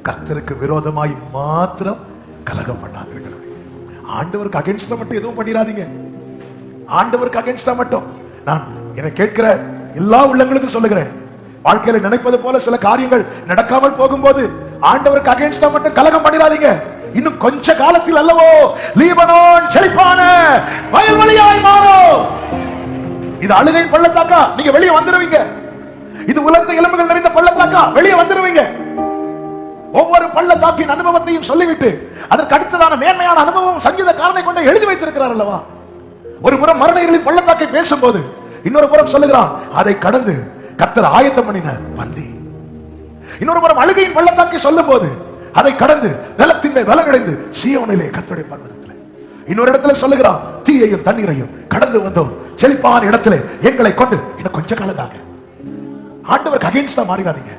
கர்த்தருக்கு விரோதமாய் மாத்திரம் கலகம் பண்ணாதீர்கள். ஆண்டவருக்கு அகைன்ஸ்டா மட்டும் எதுவும் பண்ணிடாதீங்க. ஆண்டவருக்கு அகைன்ஸ்டா மட்டும். நான் என்னை கேட்கிற எல்லா உள்ளங்களுக்கும் சொல்லுகிறேன், வாழ்க்கையில நினைப்பது போல சில காரியங்கள் நடக்காமல் போகும்போது ஆண்டவருக்கு அகைன்ஸ்டா மட்டும் கலகம் பண்ணிடாதீங்க. இன்னும் கொஞ்ச காலத்தில் அல்லவோ லீபனோன் செழிப்பான வயல்வெளியாய் மாறும். இது அழுகை பள்ளத்தாக்கா, நீங்க வெளியே வந்துருவீங்க. இது உலர்ந்த எலும்புகள் நிறைந்த பள்ளத்தாக்கா, வெளியே வந்துருவீங்க. ஒவ்வொரு பள்ளத்தாக்கின் அனுபவத்தையும் சொல்லிவிட்டு அதற்கு அடுத்ததான மேன்மையான அனுபவம் சங்கீதக்காரனை கொண்டு எழுதி வைத்திருக்கிறார் அல்லவா. ஒரு புறம் மரணங்களின் பள்ளத்தாக்கை பேசும்போது இன்னொரு புறம் சொல்லுகிறான், அதை கடந்து கர்த்தர் ஆயத்தம் பண்ணின பந்தி. இன்னொரு புறம் அழுகையின் பள்ளத்தாக்கை சொல்லும் போது அதை கடந்து வெள்ளத்தின் மேல் வெள்ளங்கடைந்து சீயோனிலே கர்த்தருடைய பர்வதத்தில். இன்னொரு இடத்துல சொல்லுகிறான், தீயையும் தண்ணீரையும் கடந்து வந்தோம் செழிப்பான இடத்துல எங்களை கொண்டு இன்னும் கொஞ்ச காலம் தாங்க. ஆண்டவருக்கு அகைன்ஸ்டா மாறிடாதீங்க.